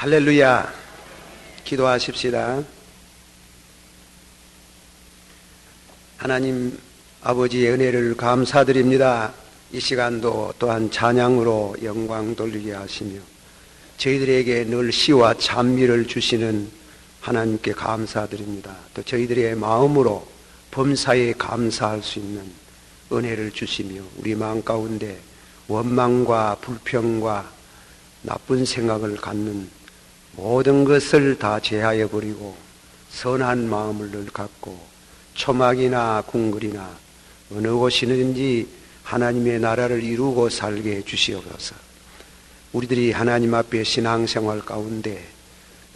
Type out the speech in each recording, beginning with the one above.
할렐루야. 기도하십시다. 하나님 아버지의 은혜를 감사드립니다. 이 시간도 또한 찬양으로 영광 돌리게 하시며 저희들에게 늘 시와 찬미를 주시는 하나님께 감사드립니다. 또 저희들의 마음으로 범사에 감사할 수 있는 은혜를 주시며 우리 마음 가운데 원망과 불평과 나쁜 생각을 갖는 모든 것을 다 제하여 버리고 선한 마음을 늘 갖고 초막이나 궁궐이나 어느 곳이든지 하나님의 나라를 이루고 살게 해주시옵소서. 우리들이 하나님 앞에 신앙생활 가운데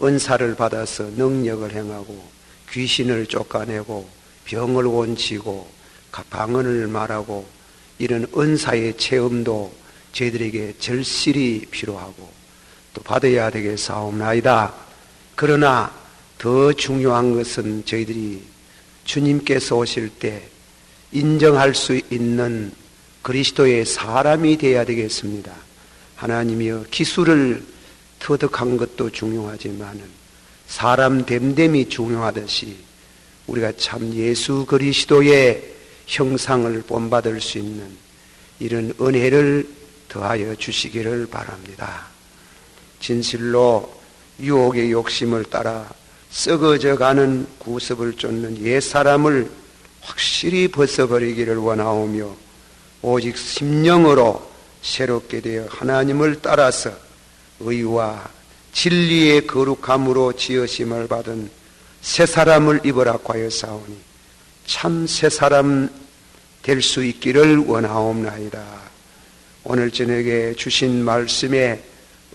은사를 받아서 능력을 행하고 귀신을 쫓아내고 병을 고치고 방언을 말하고 이런 은사의 체험도 저희들에게 절실히 필요하고 또 받아야 되겠사옵나이다. 그러나 더 중요한 것은 저희들이 주님께서 오실 때 인정할 수 있는 그리스도의 사람이 되어야 되겠습니다. 하나님이여, 기술을 터득한 것도 중요하지만 사람 됨됨이 중요하듯이 우리가 참 예수 그리스도의 형상을 본받을 수 있는 이런 은혜를 더하여 주시기를 바랍니다. 진실로 유혹의 욕심을 따라 썩어져가는 구습을 쫓는 옛사람을 확실히 벗어버리기를 원하오며 오직 심령으로 새롭게 되어 하나님을 따라서 의와 진리의 거룩함으로 지으심을 받은 새 사람을 입으라 하였사오니 참 새 사람 될 수 있기를 원하옵나이다. 오늘 저녁에 주신 말씀에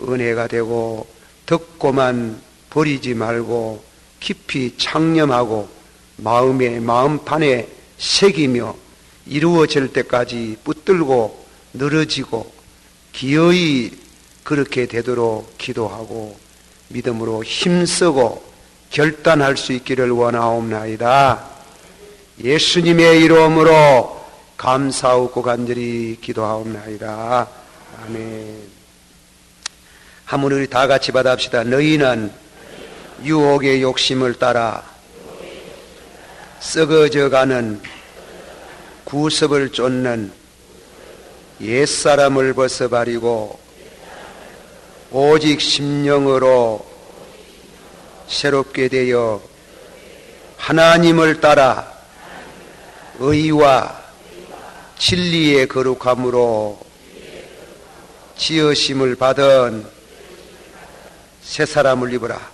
은혜가 되고 듣고만 버리지 말고 깊이 창념하고 마음의 마음판에 새기며 이루어질 때까지 붙들고 늘어지고 기어이 그렇게 되도록 기도하고 믿음으로 힘쓰고 결단할 수 있기를 원하옵나이다. 예수님의 이름으로 감사하고 간절히 기도하옵나이다. 아멘. 한번 우리 다 같이 받아합시다. 너희는 유혹의 욕심을 따라 썩어져가는 구습을 쫓는 옛사람을 벗어버리고 오직 심령으로 새롭게 되어 하나님을 따라 의와 진리의 거룩함으로 지으심을 받은 새 사람을 입으라.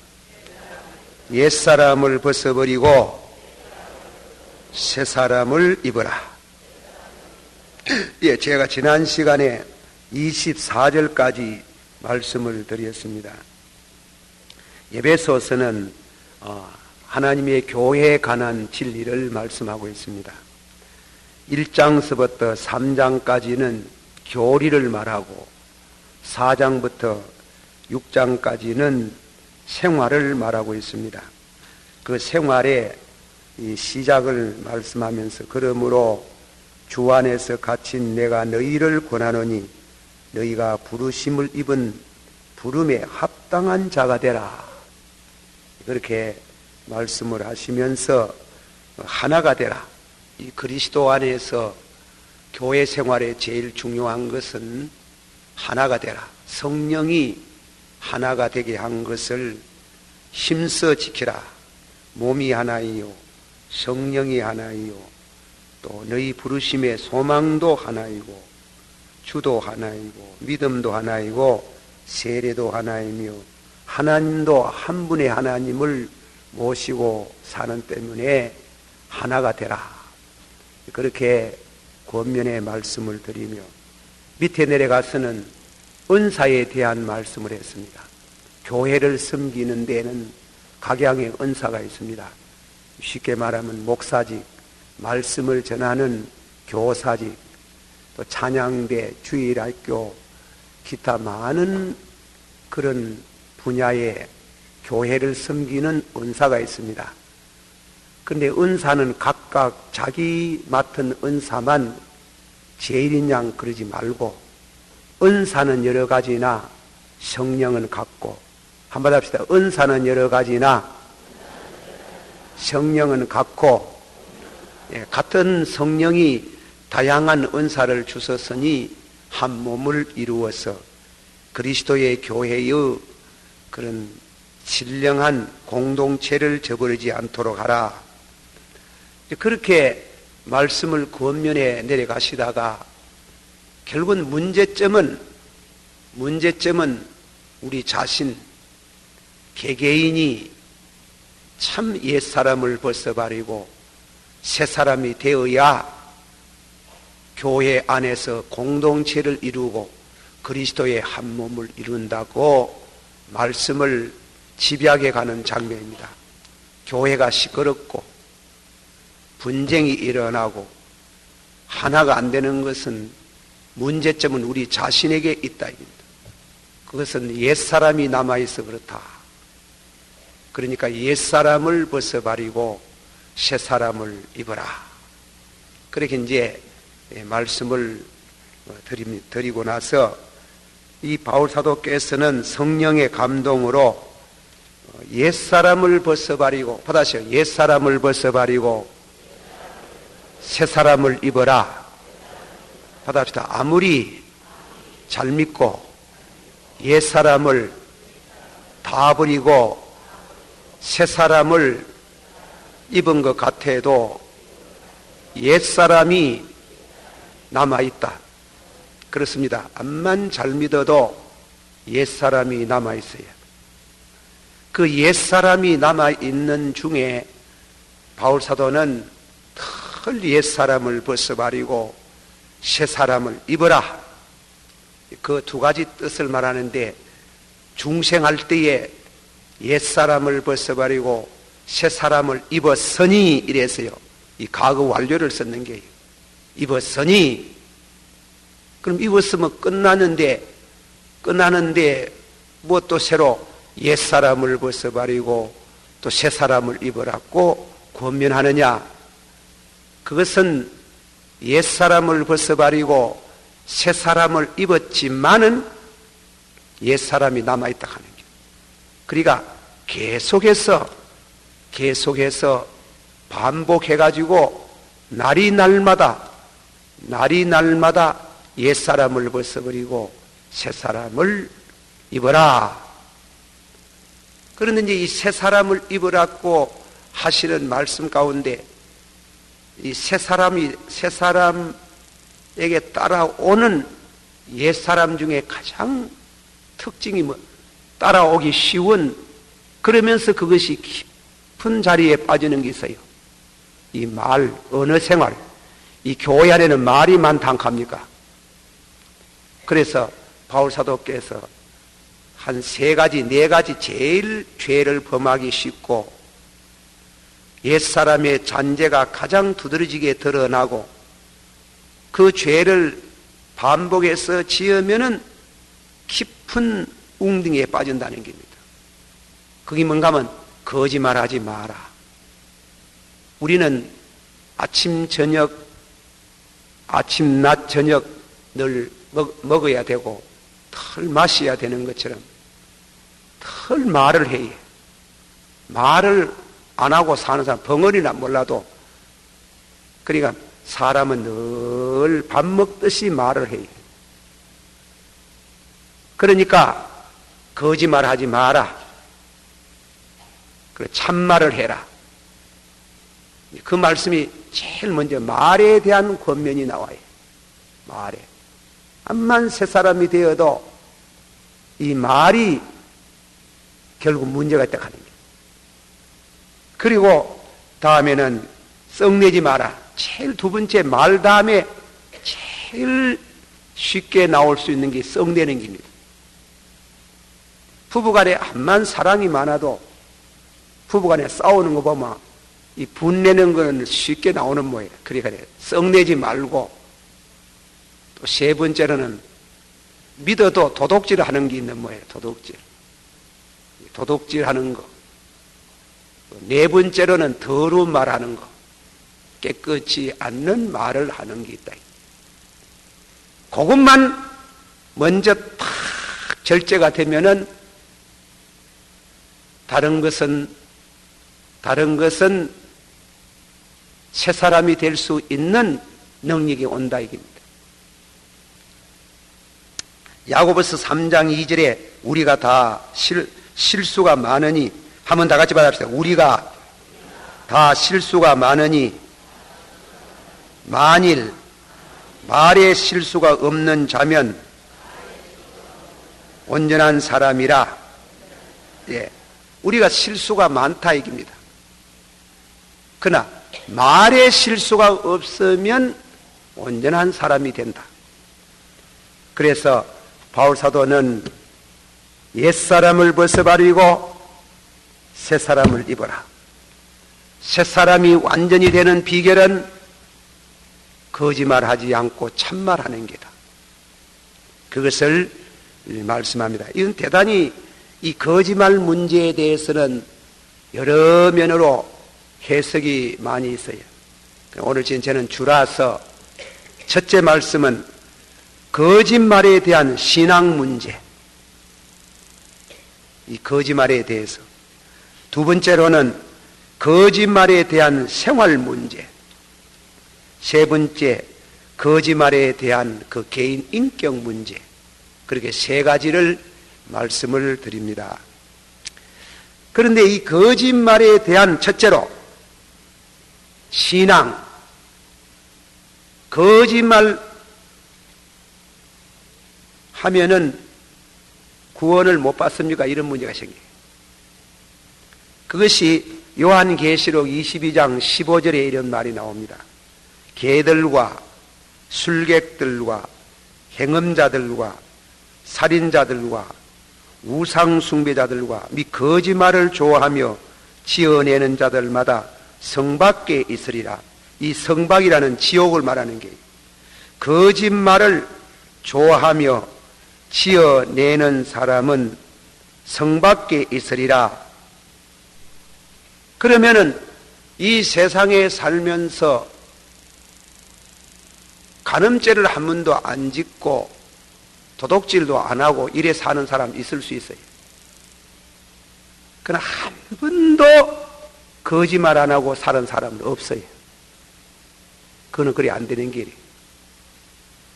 옛 사람을 벗어버리고 새 사람을 입으라. 예, 제가 지난 시간에 24절까지 말씀을 드렸습니다. 에베소서는 하나님의 교회에 관한 진리를 말씀하고 있습니다. 1장서부터 3장까지는 교리를 말하고 4장부터 6장까지는 생활을 말하고 있습니다. 그 생활의 이 시작을 말씀하면서 그러므로 주 안에서 갇힌 내가 너희를 권하노니 너희가 부르심을 입은 부름에 합당한 자가 되라. 그렇게 말씀을 하시면서 하나가 되라. 이 그리스도 안에서 교회 생활에 제일 중요한 것은 하나가 되라. 성령이 하나가 되게 한 것을 힘써 지키라. 몸이 하나이요 성령이 하나이요 또 너희 부르심의 소망도 하나이고 주도 하나이고 믿음도 하나이고 세례도 하나이며 하나님도 한 분의 하나님을 모시고 사는 때문에 하나가 되라. 그렇게 권면의 말씀을 드리며 밑에 내려가서는 은사에 대한 말씀을 했습니다. 교회를 섬기는 데에는 각양의 은사가 있습니다. 쉽게 말하면 목사직, 말씀을 전하는 교사직, 또 찬양대, 주일학교, 기타 많은 그런 분야에 교회를 섬기는 은사가 있습니다. 그런데 은사는 각각 자기 맡은 은사만 제일인 양 그러지 말고 은사는 여러 가지나 성령은 같고 한번 합시다. 은사는 여러 가지나 성령은 같고, 같은 성령이 다양한 은사를 주셨으니 한 몸을 이루어서 그리스도의 교회의 그런 신령한 공동체를 저버리지 않도록 하라. 그렇게 말씀을 권면해 내려가시다가 결국은 문제점은 우리 자신, 개개인이 참 옛사람을 벗어버리고 새 사람이 되어야 교회 안에서 공동체를 이루고 그리스도의 한 몸을 이룬다고 말씀을 집약해 가는 장면입니다. 교회가 시끄럽고 분쟁이 일어나고 하나가 안 되는 것은 문제점은 우리 자신에게 있다. 그것은 옛사람이 남아있어 그렇다. 그러니까 옛사람을 벗어버리고 새사람을 입어라. 그렇게 이제 말씀을 드리고 나서 이 바울사도께서는 성령의 감동으로 옛사람을 벗어버리고, 받아시오. 옛사람을 벗어버리고 새사람을 입어라. 받아시다. 아무리 잘 믿고 옛사람을 다 버리고 새사람을 입은 것 같아도 옛사람이 남아있다. 그렇습니다. 암만 잘 믿어도 옛사람이 남아있어요. 그 옛사람이 남아있는 중에 바울사도는 털 옛사람을 벗어버리고 새사람을 입어라. 그 두 가지 뜻을 말하는데, 중생할 때에 옛사람을 벗어버리고 새사람을 입었으니 이래서요. 이 과거 완료를 썼는 게요. 입었으니, 그럼 입었으면 끝나는데 뭐 또 새로 옛사람을 벗어버리고 또 새사람을 입으라고 권면하느냐? 그것은 옛사람을 벗어버리고 새사람을 입었지만은 옛사람이 남아있다 하는 거예요. 그러니까 계속해서 반복해가지고 날이 날마다 옛사람을 벗어버리고 새사람을 입어라. 그런데 이제 이 새사람을 입으라고 하시는 말씀 가운데 이 새사람에게 따라오는 옛사람 중에 가장 특징이 따라오기 쉬운, 그러면서 그것이 깊은 자리에 빠지는 게 있어요. 이 말, 언어 생활. 이 교회 안에는 말이 많다합니까? 그래서 바울사도께서 한 세 가지, 네 가지 제일 죄를 범하기 쉽고 옛사람의 잔재가 가장 두드러지게 드러나고 그 죄를 반복해서 지으면은 깊은 웅덩이에 빠진다는 겁니다. 그게 뭔가 하면 거짓말하지 마라. 우리는 아침, 낮, 저녁 늘 먹어야 되고 털 마셔야 되는 것처럼 털 말을 해야 해. 말을 안 하고 사는 사람 벙어리나 몰라도, 그러니까 사람은 늘 밥 먹듯이 말을 해요. 그러니까 거짓말하지 마라. 그래, 참말을 해라. 그 말씀이 제일 먼저 말에 대한 권면이 나와요. 말에. 암만 새 사람이 되어도 이 말이 결국 문제가 있다 하는 거예요. 그리고 다음에는 썩내지 마라. 제일 두 번째 말 다음에 제일 쉽게 나올 수 있는 게 썩내는 겁니다. 부부간에 암만 사랑이 많아도 부부간에 싸우는 거 보면 이 분내는 거는 쉽게 나오는 모양이에요. 그러니까 썩내지 말고, 또 세 번째로는 믿어도 도둑질 하는 게 있는 모양이에요. 도둑질 하는 거. 네 번째로는 더러운 말 하는 거. 깨끗이 않는 말을 하는 게 있다. 그것만 먼저 탁 절제가 되면은 다른 것은 새 사람이 될 수 있는 능력이 온다 이깁니다. 야고보서 3장 2절에 우리가 다 실수가 많으니, 한번 다 같이 받아봅시다. 우리가 다 실수가 많으니 만일 말에 실수가 없는 자면 온전한 사람이라. 예, 우리가 실수가 많다 이깁니다. 그러나 말에 실수가 없으면 온전한 사람이 된다. 그래서 바울 사도는 옛사람을 벗어버리고 새사람을 입어라. 새사람이 완전히 되는 비결은 거짓말하지 않고 참말하는 게다. 그것을 말씀합니다. 이건 대단히 이 거짓말 문제에 대해서는 여러 면으로 해석이 많이 있어요. 오늘 저는 주라서 첫째 말씀은 거짓말에 대한 신앙 문제, 이 거짓말에 대해서, 두 번째로는 거짓말에 대한 생활 문제, 세 번째 거짓말에 대한 그 개인 인격 문제, 그렇게 세 가지를 말씀을 드립니다. 그런데 이 거짓말에 대한 첫째로 신앙, 거짓말 하면은 구원을 못 받습니까? 이런 문제가 생겨요. 그것이 요한계시록 22장 15절에 이런 말이 나옵니다. 개들과 술객들과 행음자들과 살인자들과 우상숭배자들과 및 거짓말을 좋아하며 지어내는 자들마다 성밖에 있으리라. 이 성밖이라는 지옥을 말하는 게, 거짓말을 좋아하며 지어내는 사람은 성밖에 있으리라. 그러면은 이 세상에 살면서 간음죄를 한 번도 안 짓고 도둑질도 안 하고 이래 사는 사람 있을 수 있어요. 그러나 한 번도 거짓말 안 하고 사는 사람은 없어요. 그거는 그리 안 되는 길이에요.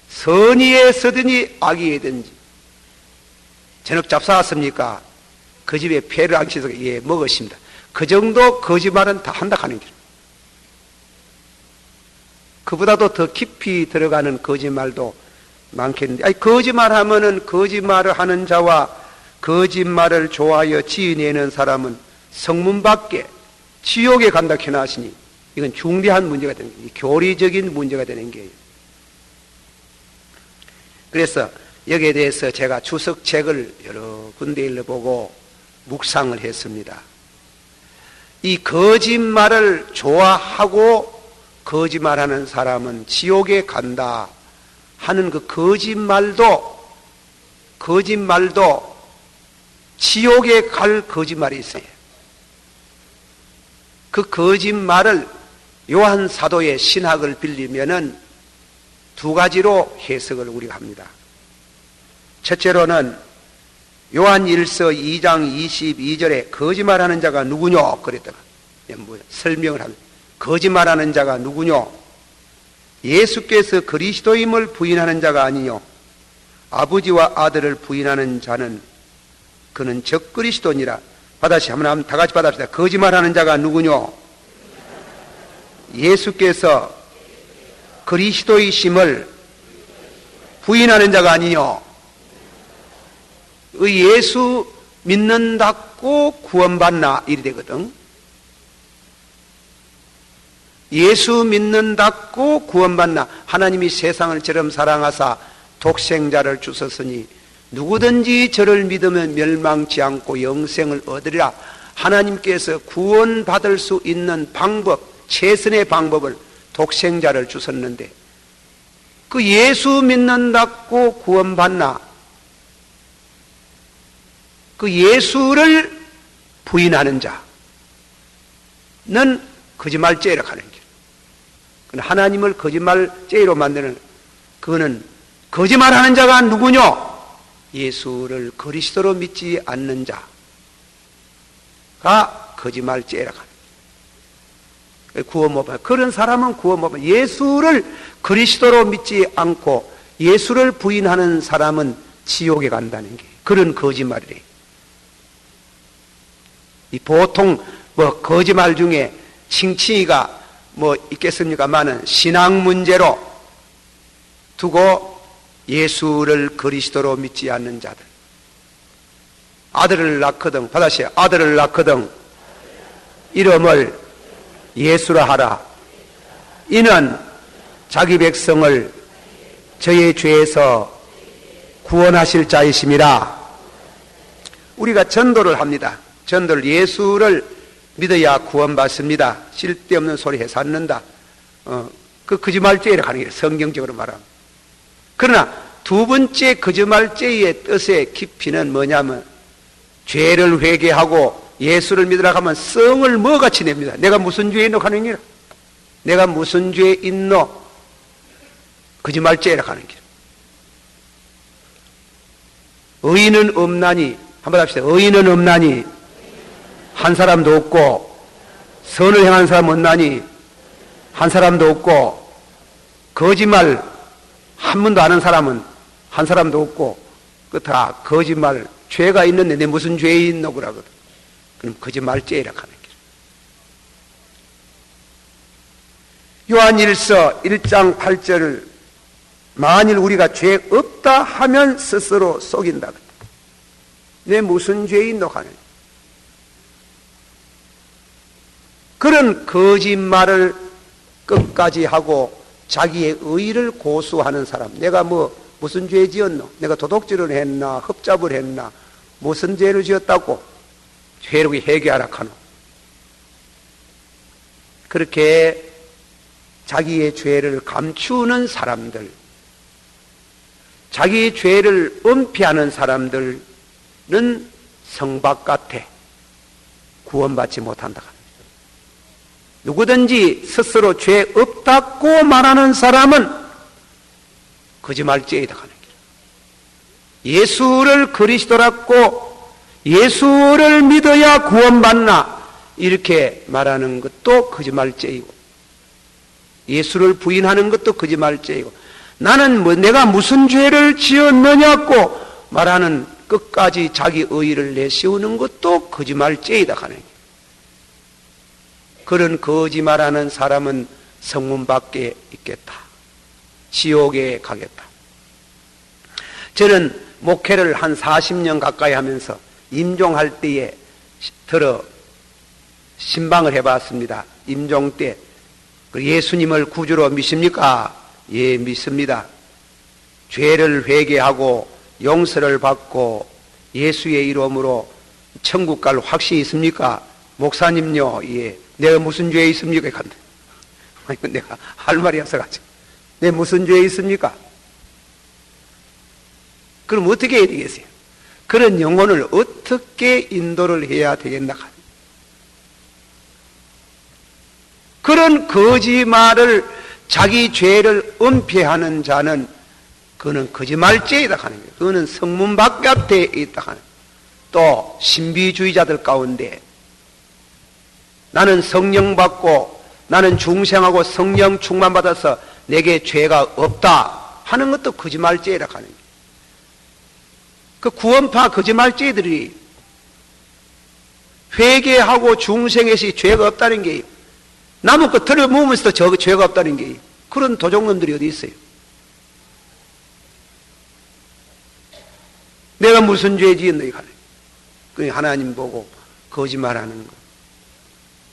선의에 서든지 악의에든지. 저녁 잡사왔습니까? 그 집에 패를 안 씻어서 예, 먹었습니다. 그 정도 거짓말은 다 한다 하는 길. 그보다도 더 깊이 들어가는 거짓말도 많겠는데, 아니, 거짓말하면은 거짓말을 하는 자와 거짓말을 좋아하여 지어내는 사람은 성문 밖에 지옥에 간다 해놨으니 이건 중대한 문제가 되는 거예요. 교리적인 문제가 되는 거예요. 그래서 여기에 대해서 제가 주석책을 여러 군데 읽어보고 묵상을 했습니다. 이 거짓말을 좋아하고 거짓말하는 사람은 지옥에 간다 하는 그 거짓말도 지옥에 갈 거짓말이 있어요. 그 거짓말을 요한 사도의 신학을 빌리면은 두 가지로 해석을 우리가 합니다. 첫째로는 요한 1서 2장 22절에 거짓말하는 자가 누구뇨? 그랬다가 설명을 합니다. 거짓말하는 자가 누구뇨? 예수께서 그리스도임을 부인하는 자가 아니뇨. 아버지와 아들을 부인하는 자는 그는 적 그리스도니라. 받아시 한번 다 같이 받아봅시다. 거짓말하는 자가 누구뇨? 예수께서 그리스도이심을 부인하는 자가 아니뇨. 예수 믿는다고 구원받나 이리 되거든. 예수 믿는다고 구원받나. 하나님이 세상을 저럼 사랑하사 독생자를 주셨으니 누구든지 저를 믿으면 멸망치 않고 영생을 얻으리라. 하나님께서 구원받을 수 있는 방법, 최선의 방법을 독생자를 주셨는데 그 예수 믿는다고 구원받나? 그 예수를 부인하는 자는 거짓말죄라 하는 길. 하나님을 거짓말죄로 만드는, 그거는 거짓말하는 자가 누구뇨? 예수를 그리스도로 믿지 않는 자. 거짓말죄라 하는 거예요. 구원 못 받아. 그런 사람은 구원 못 받아. 예수를 그리스도로 믿지 않고 예수를 부인하는 사람은 지옥에 간다는 게 그런 거짓말이래요. 이 보통 거짓말 중에 칭칭이가 있겠습니까마는 신앙 문제로 두고 예수를 그리스도로 믿지 않는 자들, 아들을 낳거든, 받아시 아들을 낳거든 이름을 예수라 하라. 이는 자기 백성을 저의 죄에서 구원하실 자이심이라. 우리가 전도를 합니다. 전도를 예수를 믿어야 구원받습니다. 쓸데없는 소리 해서 않는다. 그 거짓말죄라 하는 게 성경적으로 말하면. 그러나 두 번째 거짓말죄의 뜻의 깊이는 뭐냐면 죄를 회개하고 예수를 믿으라 하면 성을 뭐같이 냅니다. 내가 무슨 죄에 있노 하는 게라. 내가 무슨 죄에 있노 거짓말죄라 하는 게. 의인은 없나니 한번 합시다. 의인은 없나니 한 사람도 없고 선을 행하는 사람 없나니 한 사람도 없고 거짓말 한 번도 안 한 사람은 한 사람도 없고 그 다 거짓말 죄가 있는데 내 무슨 죄에 있노 그러거든. 그럼 거짓말죄라 하는 게. 요한일서 1장 8절을 만일 우리가 죄 없다 하면 스스로 속인다. 내 무슨 죄에 있노 하는 그런 거짓말을 끝까지 하고 자기의 의를 고수하는 사람. 내가 무슨 죄 지었노? 내가 도둑질을 했나? 흡잡을 했나? 무슨 죄를 지었다고? 죄를 회개하라 하노. 그렇게 자기의 죄를 감추는 사람들, 자기의 죄를 은폐하는 사람들은 성박 같아 구원받지 못한다. 누구든지 스스로 죄 없다고 말하는 사람은 거짓말죄이다 하는 길. 예수를 그리스도라고 예수를 믿어야 구원받나 이렇게 말하는 것도 거짓말죄이고 예수를 부인하는 것도 거짓말죄이고 나는 내가 무슨 죄를 지었느냐고 말하는 끝까지 자기 의의를 내세우는 것도 거짓말죄이다 하는 길. 그런 거짓말하는 사람은 성문 밖에 있겠다. 지옥에 가겠다. 저는 목회를 한 40년 가까이 하면서 임종할 때에 신방을 해봤습니다. 임종 때 예수님을 구주로 믿습니까? 예, 믿습니다. 죄를 회개하고 용서를 받고 예수의 이름으로 천국 갈 확신이 있습니까? 목사님요, 예. 내가 무슨 죄에 있습니까? 내가 할 말이 없어가지고. 내 무슨 죄에 있습니까? 그럼 어떻게 해야 되겠어요? 그런 영혼을 어떻게 인도를 해야 되겠나? 그런 거짓말을 자기 죄를 은폐하는 자는 그는 거짓말죄이다 하는 거예요. 그는 성문 바깥에 있다 하는 거예요. 또 신비주의자들 가운데 나는 성령 받고 나는 중생하고 성령 충만받아서 내게 죄가 없다 하는 것도 거짓말죄라 하는 거예요. 그 구원파 거짓말죄들이 회개하고 중생에서 죄가 없다는 게 남은 거 들여모으면서도 죄가 없다는 게 그런 도적놈들이 어디 있어요? 내가 무슨 죄 지었노? 그 하나님 보고 거짓말하는 거.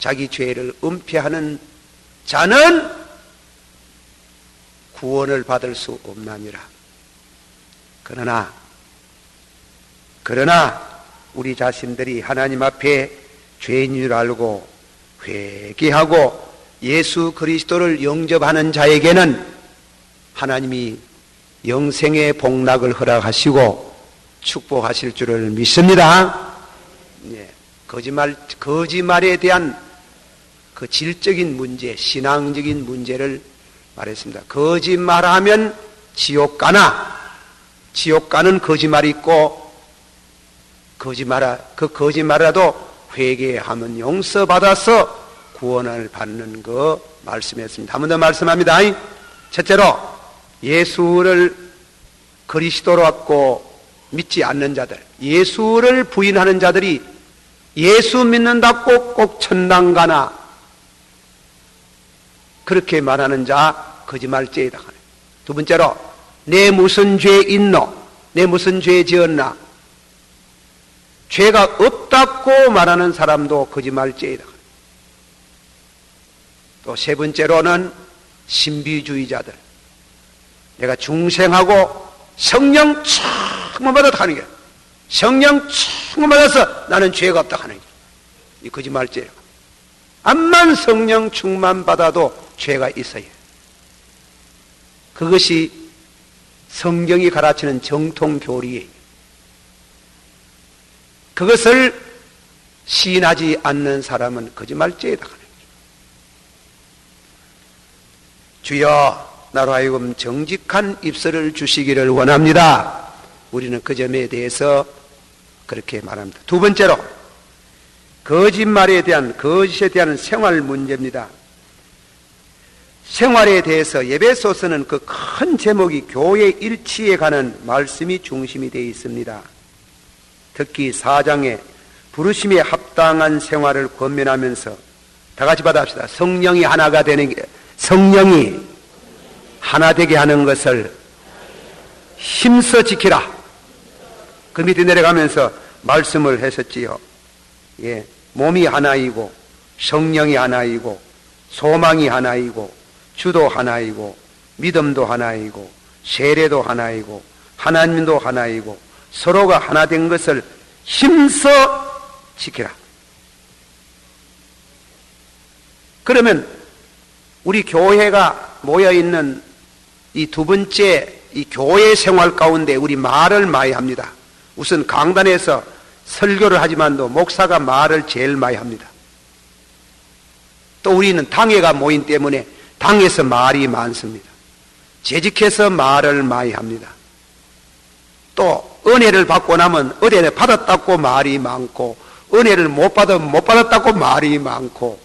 자기 죄를 은폐하는 자는 구원을 받을 수 없나니라. 그러나 우리 자신들이 하나님 앞에 죄인 줄 알고 회개하고 예수 그리스도를 영접하는 자에게는 하나님이 영생의 복락을 허락하시고 축복하실 줄을 믿습니다. 예, 거짓말에 대한 그 질적인 문제, 신앙적인 문제를 말했습니다. 거짓말하면 지옥 가나, 지옥 가는 거짓말이 있고, 그 거짓말이라도 회개하면 용서받아서 구원을 받는 거 말씀했습니다. 한 번 더 말씀합니다. 첫째로 예수를 그리스도로 갖고 믿지 않는 자들, 예수를 부인하는 자들이 예수 믿는다고 꼭 천당 가나 그렇게 말하는 자 거짓말죄이다. 두 번째로 내 무슨 죄 있노? 내 무슨 죄 지었나? 죄가 없다고 말하는 사람도 거짓말죄이다. 또 세 번째로는 신비주의자들, 내가 중생하고 성령 충만 받았다 하는 게, 성령 충만 받아서 나는 죄가 없다 하는 게, 이 거짓말죄예요. 암만 성령 충만 받아도 죄가 있어요. 그것이 성경이 가르치는 정통교리예요. 그것을 시인하지 않는 사람은 거짓말죄이다 하는 거죠. 주여, 나로 하여금 정직한 입술을 주시기를 원합니다. 우리는 그 점에 대해서 그렇게 말합니다. 두 번째로 거짓말에 대한, 거짓에 대한 생활 문제입니다. 생활에 대해서 에베소서는 그 큰 제목이 교회 일치에 관한 말씀이 중심이 되어 있습니다. 특히 4장에 부르심에 합당한 생활을 권면하면서 다 같이 받아봅시다. 성령이 하나가 되는 게, 성령이 하나 되게 하는 것을 힘써 지키라. 그 밑에 내려가면서 말씀을 했었지요. 예, 몸이 하나이고 성령이 하나이고 소망이 하나이고 주도 하나이고 믿음도 하나이고 세례도 하나이고 하나님도 하나이고 서로가 하나 된 것을 힘써 지키라. 그러면 우리 교회가 모여있는 이 두 번째 이 교회 생활 가운데 우리 말을 많이 합니다. 우선 강단에서 설교를 하지만도 목사가 말을 제일 많이 합니다. 또 우리는 당회가 모인 때문에 당에서 말이 많습니다. 재직해서 말을 많이 합니다. 또 은혜를 받고 나면 은혜를 받았다고 말이 많고, 은혜를 못 받으면 못 받았다고 말이 많고,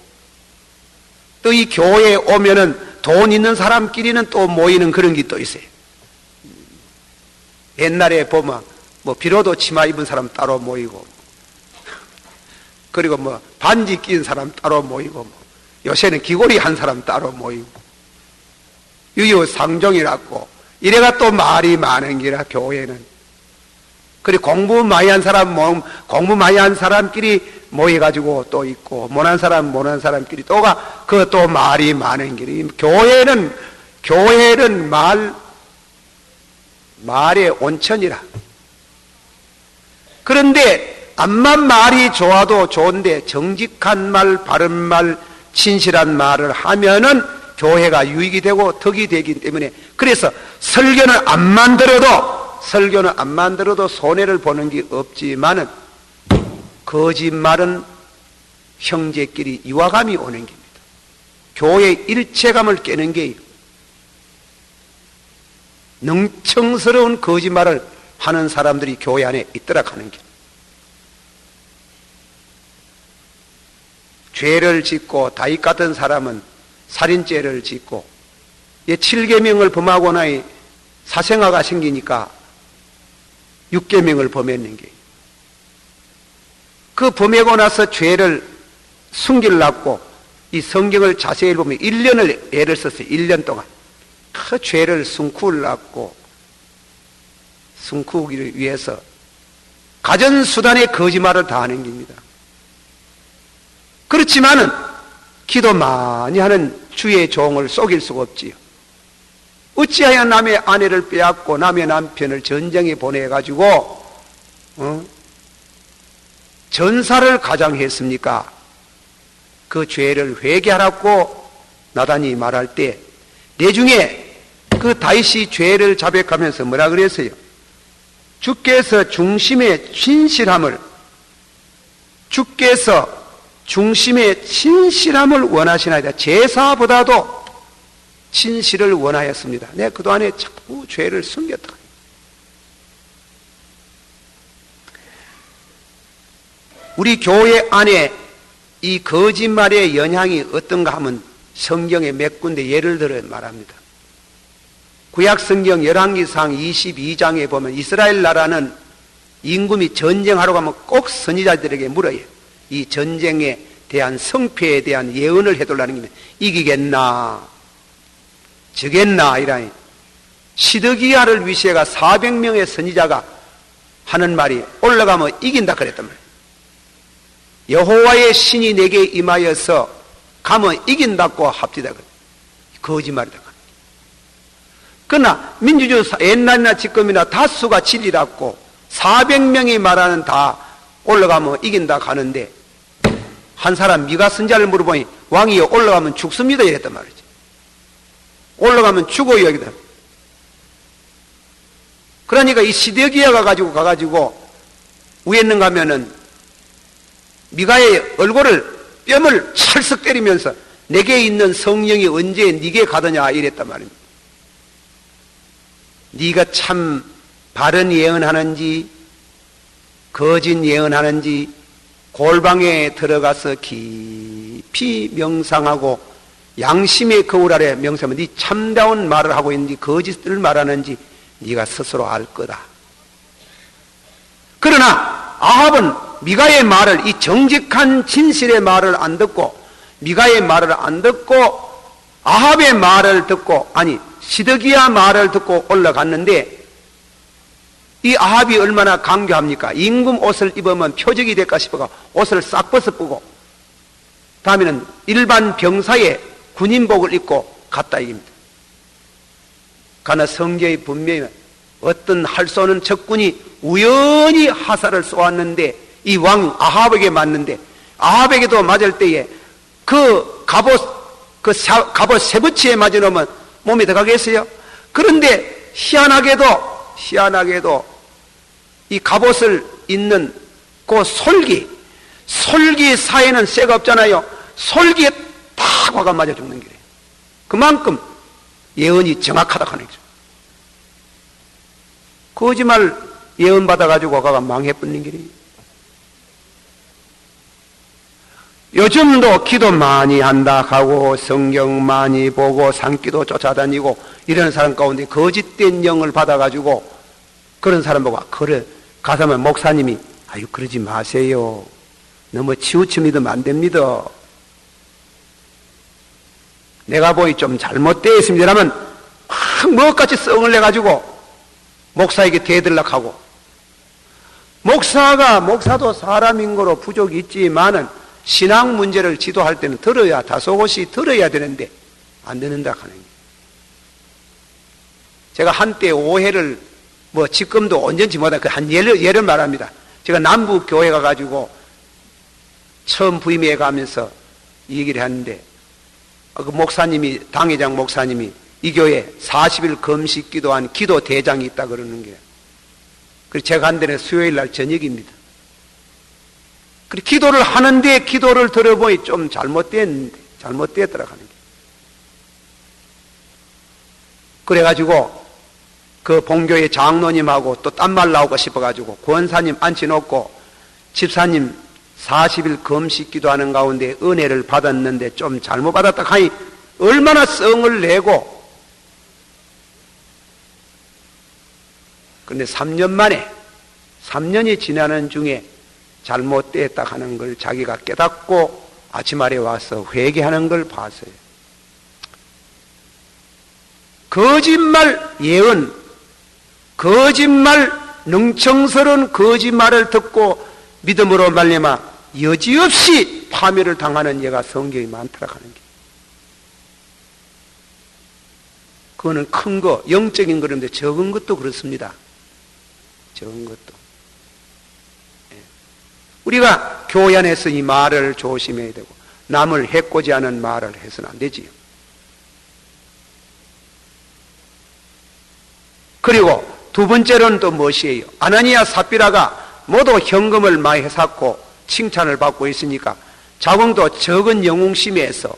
또 이 교회에 오면은 돈 있는 사람끼리는 또 모이는 그런 게 또 있어요. 옛날에 보면 뭐 비로도 치마 입은 사람 따로 모이고, 그리고 뭐 반지 낀 사람 따로 모이고, 뭐 요새는 귀걸이 한 사람 따로 모이고, 유유상종이라고 이래가 또 말이 많은 기라 교회는. 그리고 공부 많이 한 사람 공부 많이 한 사람끼리 모여가지고 또 있고, 못한 사람끼리 또가 그 또 말이 많은 길이. 교회는 말의 온천이라. 그런데 암만 말이 좋아도 좋은데 정직한 말, 바른 말, 진실한 말을 하면은 교회가 유익이 되고 덕이 되기 때문에, 그래서 설교는 안 만들어도 손해를 보는 게 없지만은 거짓말은 형제끼리 이화감이 오는 겁니다. 교회 일체감을 깨는 게 능청스러운 거짓말을 하는 사람들이 교회 안에 있더라 하는 게. 죄를 짓고 다윗 같은 사람은 살인죄를 짓고 7계명을 범하고 나니 사생아가 생기니까 6계명을 범했는 게, 그 범하고 나서 죄를 숨기려고 이 성경을 자세히 보면 1년을 애를 썼어요. 1년 동안 그 죄를 숨기려고, 숨기기 위해서 가전수단의 거짓말을 다 하는 겁니다. 그렇지만은 기도 많이 하는 주의 종을 속일 수가 없지요. 어찌하여 남의 아내를 빼앗고 남의 남편을 전쟁에 보내가지고 전사를 가장했습니까? 그 죄를 회개하라고 나단이 말할 때 내중에 그 다윗이 죄를 자백하면서 뭐라 그랬어요? 주께서 중심의 진실함을 원하시나이다. 제사보다도 진실을 원하였습니다. 내가 그동안에 자꾸 죄를 숨겼다. 우리 교회 안에 이 거짓말의 영향이 어떤가 하면 성경에 몇 군데 예를 들어 말합니다. 구약성경 열왕기상 22장에 보면 이스라엘 나라는 임금이 전쟁하러 가면 꼭 선지자들에게 물어요. 이 전쟁에 대한 성패에 대한 예언을 해달라는 게 이기겠나 지겠나 이라니. 시드기야를 위시해가 400명의 선지자가 하는 말이 올라가면 이긴다 그랬단 말이에요. 여호와의 신이 내게 임하여서 가면 이긴다고 합디다. 거짓말이다. 그러나 민주주의 옛날이나 지금이나 다수가 진리라고 400명이 말하는 다 올라가면 이긴다 가는데 한 사람 미가 선자를 물어보니 왕이 올라가면 죽습니다 이랬단 말이지. 올라가면 죽어요 여기다. 그러니까 이 시드기야가 가가지고 위에 있는 가면은 미가의 얼굴을 뺨을 찰썩 때리면서 내게 있는 성령이 언제 네게 가더냐 이랬단 말입니다. 네가 참 바른 예언하는지 거짓 예언하는지 골방에 들어가서 깊이 명상하고 양심의 거울 아래 명상하면 네 참다운 말을 하고 있는지 거짓을 말하는지 네가 스스로 알 거다. 그러나 아합은 미가의 말을, 이 정직한 진실의 말을 안 듣고 미가의 말을 안 듣고 아합의 말을 듣고, 아니 시드기야 말을 듣고 올라갔는데 이 아합이 얼마나 강교합니까? 임금 옷을 입으면 표적이 될까 싶어가 옷을 싹 벗어보고 다음에는 일반 병사의 군인복을 입고 갔다 이깁니다. 그러나 성경이 분명히 어떤 할 수 없는 적군이 우연히 화살을 쏘았는데 이 왕 아합에게 맞는데 아합에게도 맞을 때에 그 갑옷 세 부치에 맞으면 몸에 들어가겠어요? 그런데 희한하게도 이 갑옷을 입는 그 솔기 사이에는 쇠가 없잖아요. 솔기에 탁 화가 맞아 죽는 길이에요. 그만큼 예언이 정확하다 하는 거죠. 거짓말 예언 받아가지고 가가 망해버리는 길이에요. 요즘도 기도 많이 한다 하고 성경 많이 보고 산기도 쫓아다니고 이런 사람 가운데 거짓된 영을 받아가지고 그런 사람 보고 그래 가서면 목사님이 아유 그러지 마세요. 너무 치우쳐 믿으면 안 됩니다. 내가 보기 좀 잘못되어 있습니다라면 막 뭐같이 썽을 내가지고 목사에게 대들락하고 목사도 사람인 거로 부족이 있지만은 신앙 문제를 지도할 때는 들어야 다소곳이 들어야 되는데 안 듣는다 하는 거예요. 제가 한때 오해를 지금도 온전치 못한 한 예를 말합니다. 제가 남부 교회 가가지고 처음 부임해 가면서 이 얘기를 했는데 그 목사님이 당회장 목사님이 이 교회에 40일 금식 기도한 기도 대장이 있다 그러는 거예요. 그래서 제가 한 데는 수요일 날 저녁입니다. 그리고 기도를 하는데 기도를 들어보니 좀 잘못됐더라 하는 게. 그래가지고 그 본교의 장로님하고 또 딴 말 나오고 싶어가지고 권사님 앉혀놓고 집사님 40일 금식 기도하는 가운데 은혜를 받았는데 좀 잘못 받았다 하니 얼마나 썽을 내고 그런데 3년이 지나는 중에 잘못됐다 하는 걸 자기가 깨닫고 아침말에 와서 회개하는 걸 봤어요. 거짓말 예언, 거짓말 능청스러운 거짓말을 듣고 믿음으로 말미암아 여지없이 파멸을 당하는 예가 성경이 많더라 하는 게. 그거는 큰 거, 영적인 거인데 적은 것도 그렇습니다. 적은 것도. 우리가 교회 안에서 이 말을 조심해야 되고 남을 해코지 않은 말을 해서는 안 되지요. 그리고 두 번째로는 또 무엇이에요? 아나니아 삽비라가 모두 현금을 많이 해샀고 칭찬을 받고 있으니까 자궁도 적은 영웅심에서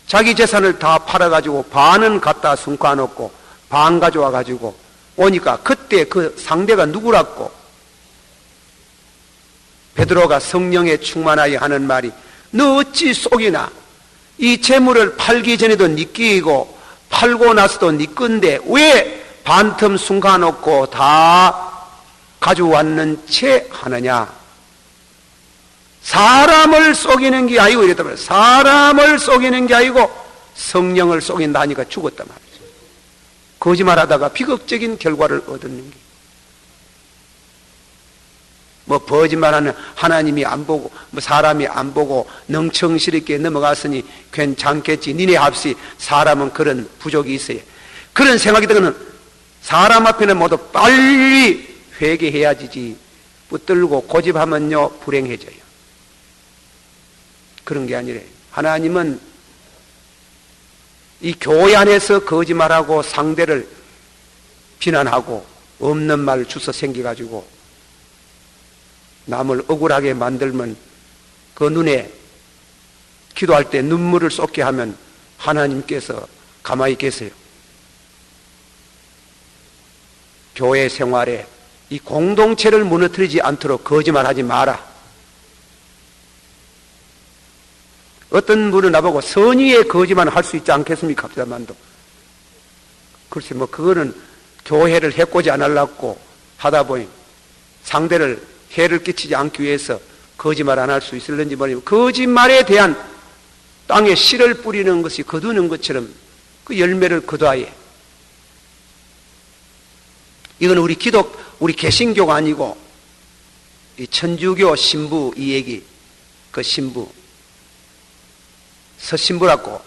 자기 재산을 다 팔아가지고 반은 갖다 숨겨놓고 반 가져와가지고 오니까 그때 그 상대가 누구라고 베드로가 성령에 충만하여 하는 말이 너 어찌 속이나 이 재물을 팔기 전에도 네 끼이고 팔고 나서도 네 건데 왜 반틈 숨가놓고 다 가져왔는 채 하느냐. 사람을 속이는 게 아니고 이랬단 말이에요. 사람을 속이는 게 아니고 성령을 속인다 하니까 죽었단 말이죠. 거짓말하다가 비극적인 결과를 얻는 게. 뭐 거짓말하는 하나님이 안 보고 뭐 사람이 안 보고 능청스럽게 넘어갔으니 괜찮겠지. 니네 합시 사람은 그런 부족이 있어요. 그런 생각이 들면 사람 앞에는 모두 빨리 회개해야지. 붙들고 고집하면요 불행해져요. 그런 게 아니래. 하나님은 이 교회 안에서 거짓말하고 상대를 비난하고 없는 말 주워 생겨가지고 남을 억울하게 만들면 그 눈에 기도할 때 눈물을 쏟게 하면 하나님께서 가만히 계세요. 교회 생활에 이 공동체를 무너뜨리지 않도록 거짓말하지 마라. 어떤 분은 나보고 선의의 거짓말을 할 수 있지 않겠습니까? 합니다만도 글쎄 뭐 그거는 교회를 해코지 안 하려고 하다 보니 상대를 해를 끼치지 않기 위해서 거짓말 안 할 수 있을는지 모르겠고 거짓말에 대한 땅에 씨를 뿌리는 것이 거두는 것처럼 그 열매를 거두어야. 이건 우리 개신교가 아니고 이 천주교 신부 이 얘기 그 신부 서신부라고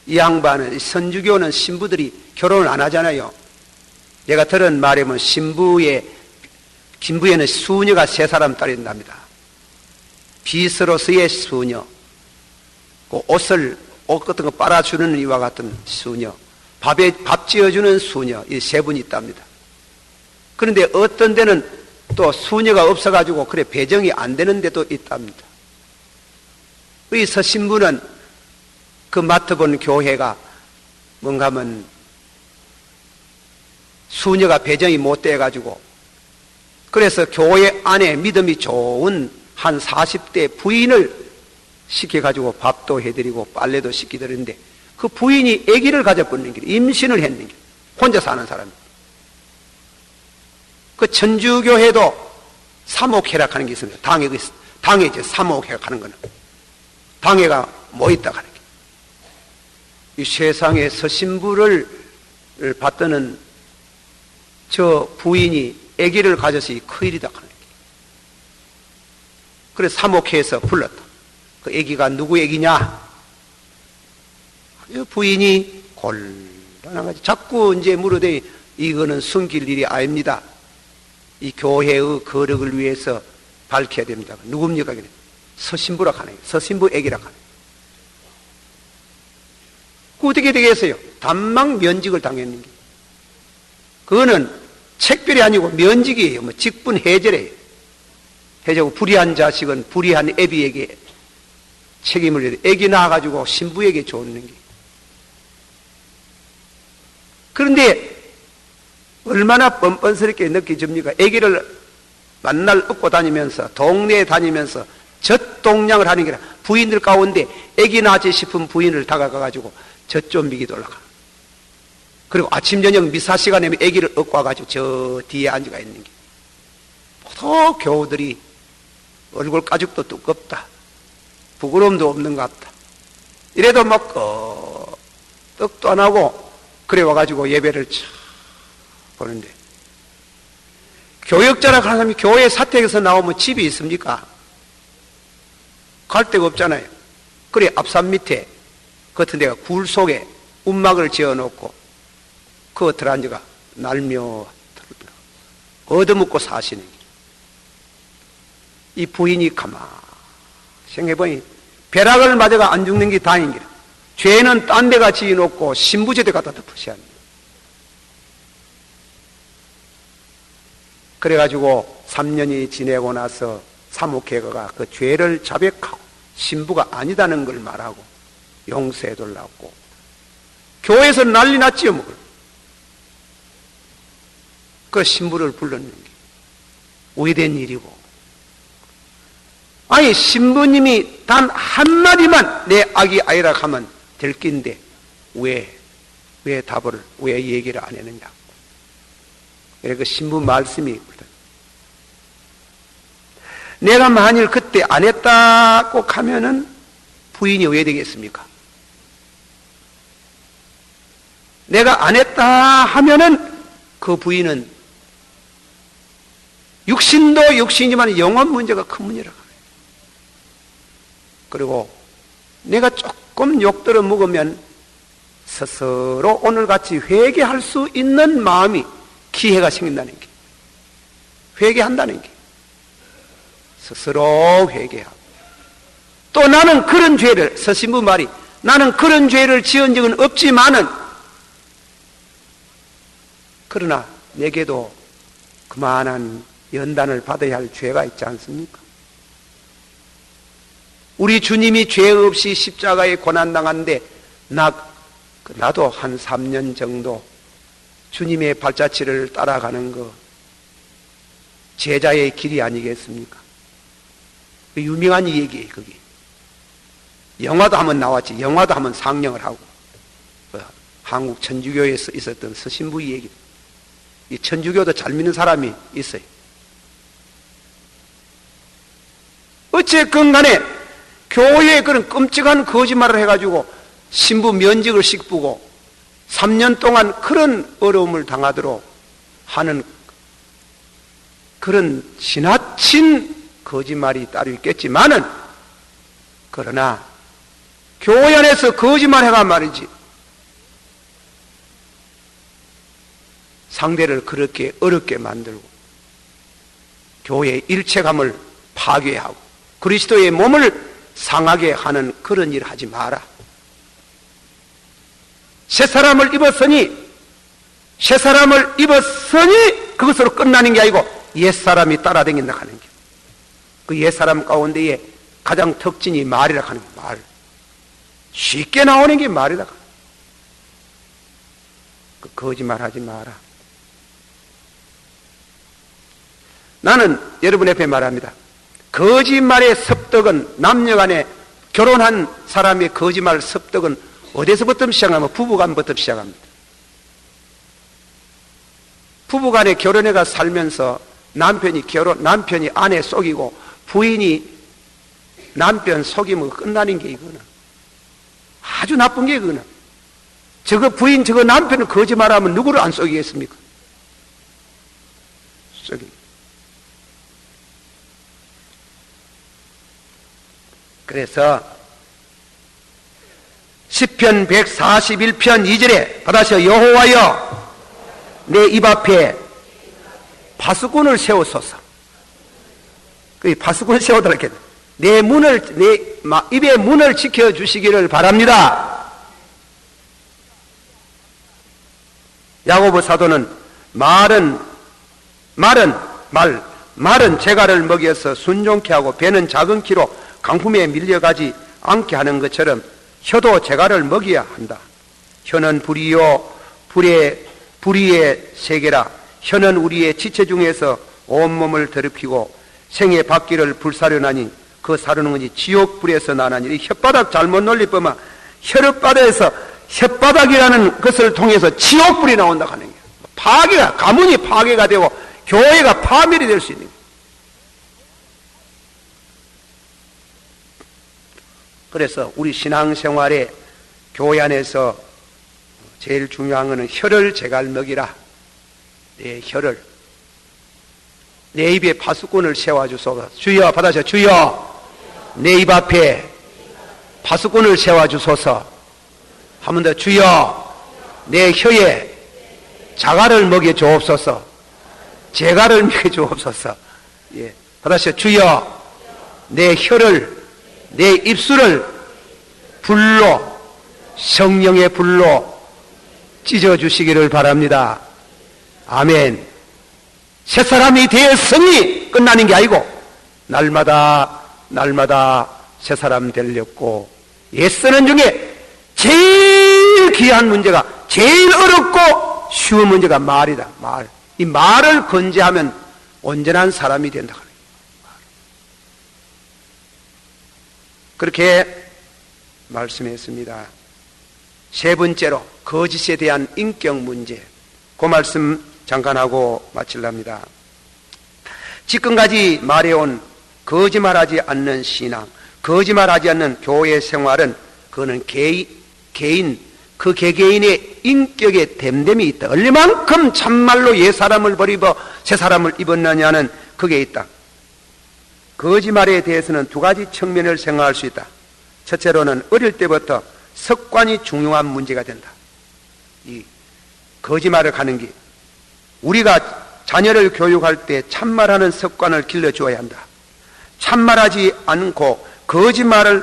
이 양반은 선주교는 신부들이 결혼을 안 하잖아요. 내가 들은 말에 보면 신부에는 수녀가 3사람 딸이 된답니다. 비서로서의 수녀, 그 옷 같은 거 빨아주는 이와 같은 수녀, 밥 지어주는 수녀, 이 3분이 있답니다. 그런데 어떤 데는 또 수녀가 없어가지고 그래 배정이 안 되는 데도 있답니다. 이 서신부는 그 맡아본 교회가 뭔가 하면 수녀가 배정이 못 돼가지고 그래서 교회 안에 믿음이 좋은 한 40대 부인을 시켜가지고 밥도 해드리고 빨래도 시키드리는데 그 부인이 아기를 가져버리는 길, 임신을 했는 길, 혼자 사는 사람입니다. 그 천주교회도 사목회라 하는 게 있습니다. 당회죠. 사목회라 하는 거는. 당회가 모였다 하는 게. 이 세상에 서신부를 받드는 저 부인이 아기를 가져서 이 큰일이다 하는 게. 그래서 사목회에서 불렀다. 그 아기가 누구 아기냐? 부인이 곤란한거지. 자꾸 이제 물어대니 이거는 숨길 일이 아닙니다. 이 교회의 거룩을 위해서 밝혀야 됩니다. 누굽니까? 서신부라 하네. 서신부 아기라 하네. 어떻게 되겠어요? 단막 면직을 당했는 게. 그거는 책별이 아니고 면직이에요. 뭐 직분 해제래요. 해제하고 불의한 자식은 불의한 애비에게 책임을 져야 돼. 애기 낳아가지고 신부에게 줬는 게. 그런데 얼마나 뻔뻔스럽게 느껴집니까? 애기를 만날 업고 다니면서 동네에 다니면서 젖동냥을 하는 게 아니라 부인들 가운데 애기 낳지 싶은 부인을 다가가가지고 젖 좀 미기도 올라가. 그리고 아침 저녁 미사 시간에 애기를 업고 와가지고 저 뒤에 앉아가 있는 게. 모두 교우들이 얼굴 가죽도 두껍다. 부끄러움도 없는 것 같다. 이래도 막 떡도 안 하고 그래 와가지고 예배를 참 보는데 교역자라 하는 사람이 교회 사택에서 나오면 집이 있습니까? 갈 데가 없잖아요. 그래 앞산 밑에 같은 데가 굴 속에 움막을 지어놓고 그 들어앉아가 날며 얻어먹고 사시는 이 부인이 가만 생각해보니 벼락을 맞아가 안 죽는 게 다행인 게 죄는 딴 데가 지어놓고 신부제대 갖다 덮으셔야 합니다. 그래가지고 3년이 지내고 나서 사목회가 그 죄를 자백하고 신부가 아니다는 걸 말하고 용서해달라고 교회에서 난리 났지요 뭐. 그 신부를 불렀는 게 오해된 일이고 아니 신부님이 단 한마디만 내 아기 아이라 하면 될 낀데 왜 답을 왜 얘기를 안 했느냐. 그 신부 말씀이 내가 만일 그때 안 했다고 하면은 부인이 왜 되겠습니까? 내가 안 했다 하면은 그 부인은 육신도 육신이지만 영혼 문제가 큰 문제라고 해요. 그리고 내가 조금 욕들어 먹으면 스스로 오늘같이 회개할 수 있는 마음이 기회가 생긴다는 게, 회개한다는 게 스스로 회개하고, 또 나는 그런 죄를, 서신부 말이 나는 그런 죄를 지은 적은 없지만은 그러나 내게도 그만한 연단을 받아야 할 죄가 있지 않습니까? 우리 주님이 죄 없이 십자가에 고난당한데 나도 한 3년 정도 주님의 발자취를 따라가는 거 제자의 길이 아니겠습니까? 유명한 얘기예요. 그게 영화도 한번 나왔지. 영화도 한번 상영을 하고, 한국 천주교에서 있었던 서신부 얘기. 이 천주교도 잘 믿는 사람이 있어요. 어쨌건 간에 교회에 그런 끔찍한 거짓말을 해가지고 신부 면직을 씩부고 3년 동안 그런 어려움을 당하도록 하는 그런 지나친 거짓말이 따로 있겠지만은, 그러나 교회 안에서 거짓말해가 말이지 상대를 그렇게 어렵게 만들고 교회의 일체감을 파괴하고 그리스도의 몸을 상하게 하는 그런 일 하지 마라. 새 사람을 입었으니 그것으로 끝나는 게 아니고 옛사람이 따라다닌다 하는 게, 그 옛사람 가운데에 가장 특징이 말이라 하는 게, 말. 쉽게 나오는 게 말이라. 그 거짓말 하지 마라. 나는 여러분 앞에 말합니다. 거짓말의 습득은, 남녀간에 결혼한 사람의 거짓말 습득은 어디서부터 시작하면 부부간부터 시작합니다. 부부간에 결혼해가 살면서 남편이 아내 속이고 부인이 남편 속이면 끝나는 게 이거는 아주 나쁜 게 이거는. 저거 부인 저거 남편은 거짓말하면 누구를 안 속이겠습니까? 그래서 시편 141편 2절에 받아서 여호와여 내 입 앞에 파수꾼을 세우소서. 그 파수꾼을 세우더라 했겠네. 내 입의 문을 지켜주시기를 바랍니다. 야고보 사도는 말은 재갈을 먹여서 순종케 하고 배는 작은 키로 강품에 밀려가지 않게 하는 것처럼 혀도 재갈을 먹여야 한다. 혀는 불의의 세계라. 혀는 우리의 지체 중에서 온몸을 더럽히고 생의 받기를 불사르나니 그 사르는 것이 지옥불에서 나나니. 혓바닥 잘못 놀리면 혀릇바닥에서 혓바닥이라는 것을 통해서 지옥불이 나온다 하는 거예요. 파괴가, 가문이 파괴가 되고 교회가 파멸이 될 수 있는 거예요. 그래서 우리 신앙생활에 교회 안에서 제일 중요한 것은 혀를 재갈 먹이라. 내 혀를, 내 입에 파수꾼을 세워주소서. 주여 받아서 주여 내 입 앞에 파수꾼을 세워주소서. 한 번 더 주여 내 혀에 자갈을 먹여 주옵소서. 재갈을 먹여 주옵소서. 예, 받아서 주여 내 혀를, 내 입술을 불로, 성령의 불로 찢어주시기를 바랍니다. 아멘. 새 사람이 되었으니 끝나는 게 아니고 날마다 새 사람 되려고 애쓰는 중에 제일 귀한 문제가, 제일 어렵고 쉬운 문제가 말이다. 말. 이 말을 건재하면 온전한 사람이 된다. 그렇게 말씀했습니다. 세 번째로 거짓에 대한 인격 문제, 그 말씀 잠깐 하고 마치랍니다. 지금까지 말해온 거짓말하지 않는 신앙, 거짓말하지 않는 교회 생활은 그거는 개인, 그 개개인의 인격에 됨됨이 있다. 얼마만큼 참말로 옛사람을 버리고 새사람을 입었느냐는 그게 있다. 거짓말에 대해서는 두 가지 측면을 생각할 수 있다. 첫째로는 어릴 때부터 습관이 중요한 문제가 된다. 이 거짓말을 하는 게, 우리가 자녀를 교육할 때 참말하는 습관을 길러주어야 한다. 참말하지 않고 거짓말을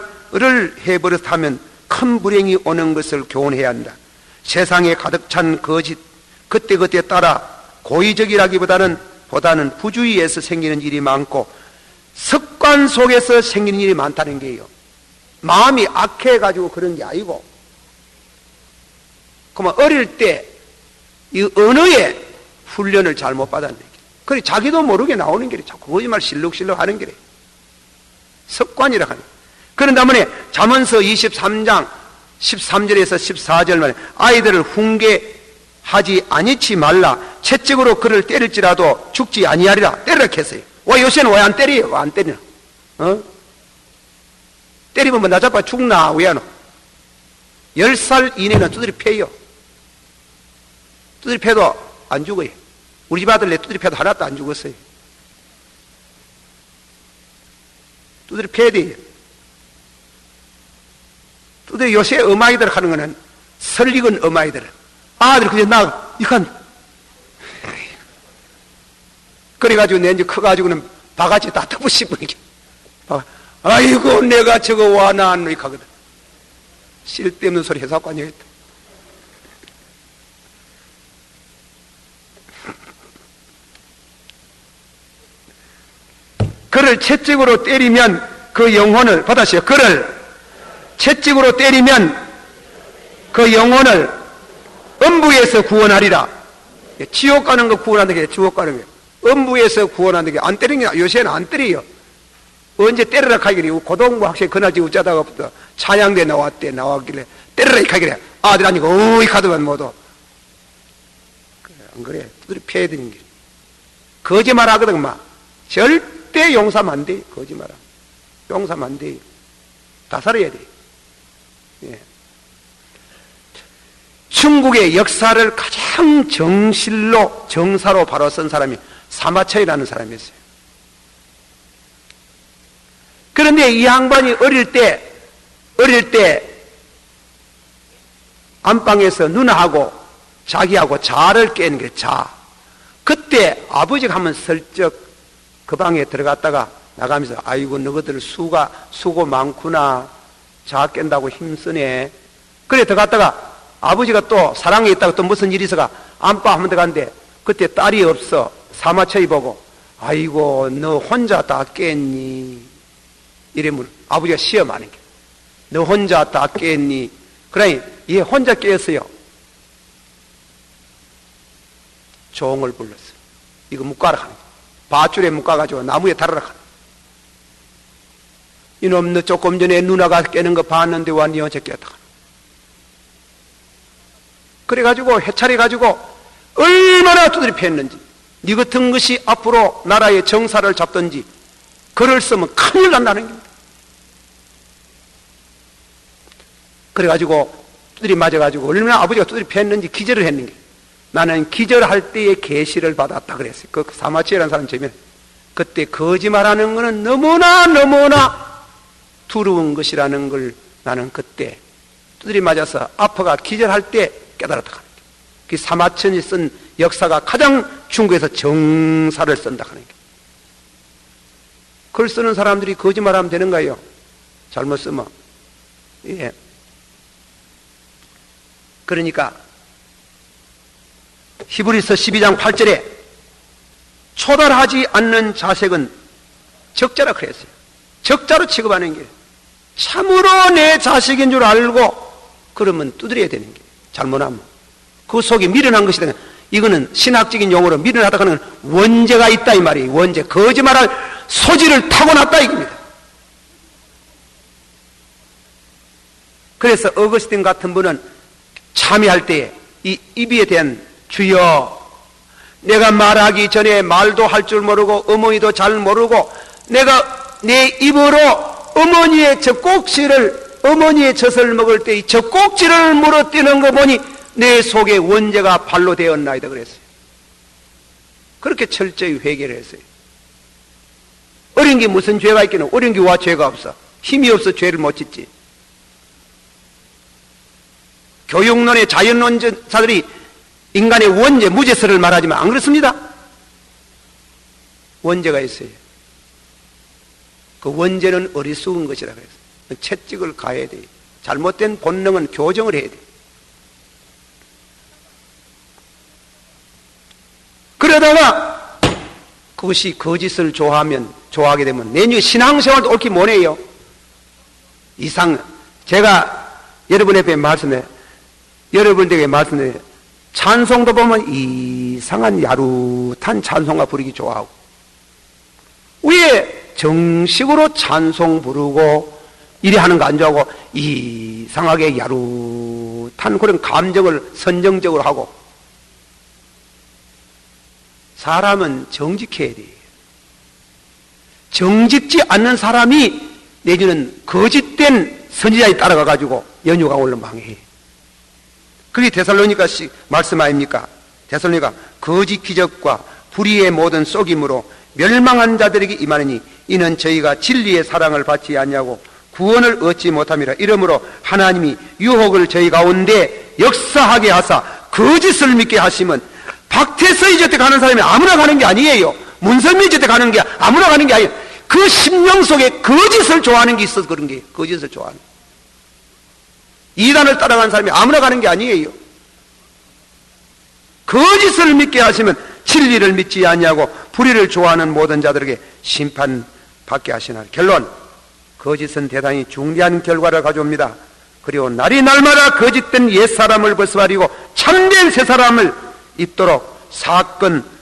해버릇하면 큰 불행이 오는 것을 교훈해야 한다. 세상에 가득 찬 거짓, 그때그때 따라 고의적이라기보다는 부주의에서 생기는 일이 많고 습관 속에서 생기는 일이 많다는 게요. 마음이 악해가지고 그런 게 아니고, 그러면 어릴 때 이 언어에 훈련을 잘못 받았네. 그래 자기도 모르게 나오는 길이 자꾸 거짓말 실룩실룩 하는 길이 습관이라 하는. 그런 다음에 잠언서 23장 13절에서 14절 말에 아이들을 훈계하지 아니치 말라. 채찍으로 그를 때릴지라도 죽지 아니하리라. 때리라 했어요. 왜 요새는 왜 안 때려요? 왜 안 때리나? 때리면 뭐 나 잡아 죽나? 왜 안 와? 10살 이내는 두드려 패요. 두드려 패도 안 죽어요. 우리 집 아들 내 두드려 패도 하나도 안 죽었어요. 두드려 패야 돼요. 두드려 요새 어마이들 하는 거는 설익은 어마이들. 아들 그냥 나 이칸 그래가지고 내 이제 커가지고는 바가지 다 터부 씹는 게. 아이고 내가 저거 와나 안 놓이 하거든. 쓸데없는 소리 해서 관여했다. 그를 채찍으로 때리면 그 영혼을 받았어요. 그를 채찍으로 때리면 그 영혼을 음부에서 구원하리라. 지옥 가는 거 구원하는 게 지옥 가는 거. 음부에서 구원하는 게 안 때리는 게 요새는 안 때려요. 언제 때리라 하길래 고등부 학생 그날지 웃자다가부터 찬양대 나왔길래 때리라 하길래 아들 아니고 어이 가더만 모두. 그래, 안 그래? 두드려 패야 되는 게. 거짓말 하거든 막. 절대 용서하면 안 돼. 거짓말 하면. 용서하면 안 돼. 다 살아야 돼. 예. 중국의 역사를 가장 정사로 바로 쓴 사람이 사마처이라는 사람이었어요. 그런데 이 양반이 어릴 때 안방에서 누나하고 자기하고 자를 깨는 게 자. 그때 아버지가 한번 슬쩍 그 방에 들어갔다가 나가면서 아이고 너희들 수고 많구나. 자 깬다고 힘쓰네. 그래 들어갔다가 아버지가 또 사랑에 있다가 또 무슨 일이 있어가 안방 한번 들어갔는데 그때 딸이 없어. 사마처이 보고 아이고 너 혼자 다 깼니? 이러면 아버지가 시험하는 게 너 혼자 다 깼니? 그러니 얘 혼자 깼어요. 종을 불렀어. 이거 묶어라 하는 거야. 밧줄에 묶어가지고 나무에 달아라 하는 거야. 이놈 너 조금 전에 누나가 깨는 거 봤는데 와 니 언제 깼다. 그래가지고 해차려가지고 얼마나 두드려 팼는지, 니 같은 것이 앞으로 나라의 정사를 잡든지 글을 쓰면 큰일 난다는 겁니다. 그래가지고 두드려 맞아가지고 얼마나 아버지가 두드려 팼는지 기절을 했는 게, 나는 기절할 때의 계시를 받았다 그랬어요. 그 사마치라는 사람 제면 그때 거짓말하는 것은 너무나 두려운 것이라는 걸 나는 그때 두드려 맞아서 아파가 기절할 때 깨달았다 하는 게, 그 사마천이 쓴 역사가 가장 중국에서 정사를 쓴다 하는 게. 글 쓰는 사람들이 거짓말하면 되는 거예요. 잘못 쓰면. 예. 그러니까 히브리서 12장 8절에 초달하지 않는 자색은 적자라 그랬어요. 적자로 취급하는 게, 참으로 내 자식인 줄 알고 그러면 두드려야 되는 게, 잘못하면 그 속에 미련한 것이다. 이거는 신학적인 용어로 미련하다 하는 건 원죄가 있다 이 말이에요. 원죄, 거짓말할 소질을 타고났다 이겁니다. 그래서 어거스틴 같은 분은 참여할 때에 이 입에 대한 주여, 내가 말하기 전에 말도 할 줄 모르고 어머니도 잘 모르고 내가 내 입으로 어머니의 어머니의 젖을 먹을 때 이 젖꼭지를 물어뜯는 거 보니 내 속에 원죄가 발로 되었나이다 그랬어요. 그렇게 철저히 회개를 했어요. 어린 게 무슨 죄가 있기는, 어린 게 와 죄가 없어. 힘이 없어 죄를 못 짓지. 교육론의 자연론자들이 인간의 원죄, 무죄설을 말하지만 안 그렇습니다. 원죄가 있어요. 그 원죄는 어리석은 것이라 그랬어요. 채찍을 가해야 돼요. 잘못된 본능은 교정을 해야 돼요. 그러다가 그것이 거짓을 좋아하게 되면 내년 신앙생활도 옳게 못해요. 제가 여러분에게 여러분들에게 말씀해, 찬송도 보면 이상한 야릇한 찬송가 부르기 좋아하고, 왜 정식으로 찬송 부르고 이래 하는 거 안 좋아하고 이상하게 야릇한 그런 감정을 선정적으로 하고. 사람은 정직해야 돼. 정직지 않는 사람이 내지는 거짓된 선지자에 따라가 가지고 연유가 올라 망해. 그게 데살로니가 말씀 아닙니까? 데살로니가 거짓 기적과 불의의 모든 속임으로 멸망한 자들에게 임하느니 이는 저희가 진리의 사랑을 받지 않냐고 구원을 얻지 못함이라. 이러므로 하나님이 유혹을 저희 가운데 역사하게 하사 거짓을 믿게 하시면, 박태서의 저때 가는 사람이 아무나 가는 게 아니에요. 문선미 저때 가는 게 아무나 가는 게 아니에요. 그 심령 속에 거짓을 좋아하는 게 있어서 그런 게, 거짓을 좋아하는. 이단을 따라가는 사람이 아무나 가는 게 아니에요. 거짓을 믿게 하시면 진리를 믿지 않냐고 불의를 좋아하는 모든 자들에게 심판받게 하시나. 결론, 거짓은 대단히 중대한 결과를 가져옵니다. 그리고 날이 날마다 거짓된 옛사람을 벗어버리고 참된 새사람을 입도록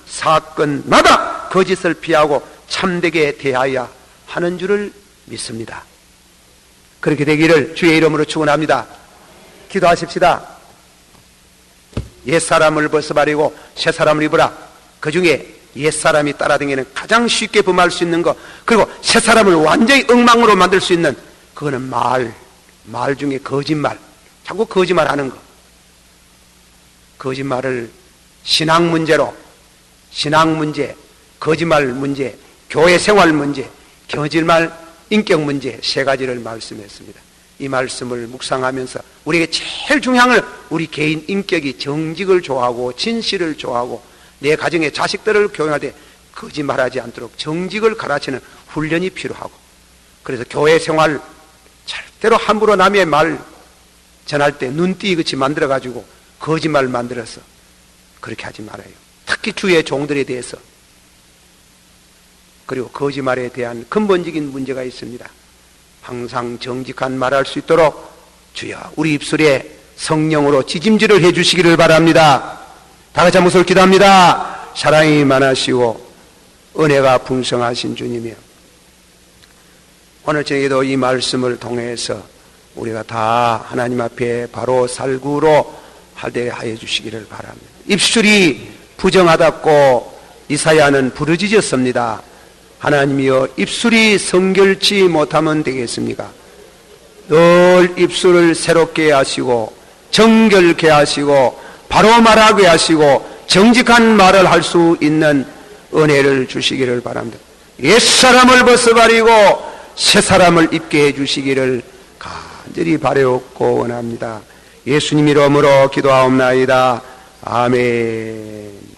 사건마다 거짓을 피하고 참되게 대하여야 하는 줄을 믿습니다. 그렇게 되기를 주의 이름으로 축원합니다. 기도하십시다. 옛사람을 벗어버리고 새사람을 입으라. 그 중에 옛사람이 따라다니는 가장 쉽게 범할 수 있는 것, 그리고 새사람을 완전히 엉망으로 만들 수 있는, 그거는 말 중에 거짓말, 자꾸 거짓말하는 것. 거짓말을 신앙 문제로, 신앙 문제, 거짓말 문제, 교회 생활 문제, 거짓말 인격 문제, 세 가지를 말씀했습니다. 이 말씀을 묵상하면서 우리에게 제일 중요한 건 우리 개인 인격이 정직을 좋아하고 진실을 좋아하고 내 가정의 자식들을 교육할 때 거짓말하지 않도록 정직을 가르치는 훈련이 필요하고, 그래서 교회 생활 절대로 함부로 남의 말 전할 때 눈띠같이 만들어가지고 거짓말 만들어서 그렇게 하지 말아요. 특히 주의 종들에 대해서. 그리고 거짓말에 대한 근본적인 문제가 있습니다. 항상 정직한 말할 수 있도록 주여 우리 입술에 성령으로 지짐질을 해주시기를 바랍니다. 다 같이 한번 기도합니다. 사랑이 많으시고 은혜가 풍성하신 주님이여, 오늘 저에게도 이 말씀을 통해서 우리가 다 하나님 앞에 바로 살구로 하되 하여 주시기를 바랍니다. 입술이 부정하다고 이사야는 부르짖었습니다. 하나님이여, 입술이 성결치 못하면 되겠습니까? 늘 입술을 새롭게 하시고 정결케 하시고 바로 말하게 하시고 정직한 말을 할 수 있는 은혜를 주시기를 바랍니다. 옛사람을 벗어버리고 새사람을 입게 해주시기를 간절히 바라옵고 원합니다. 예수님 이름으로 기도하옵나이다. 아멘.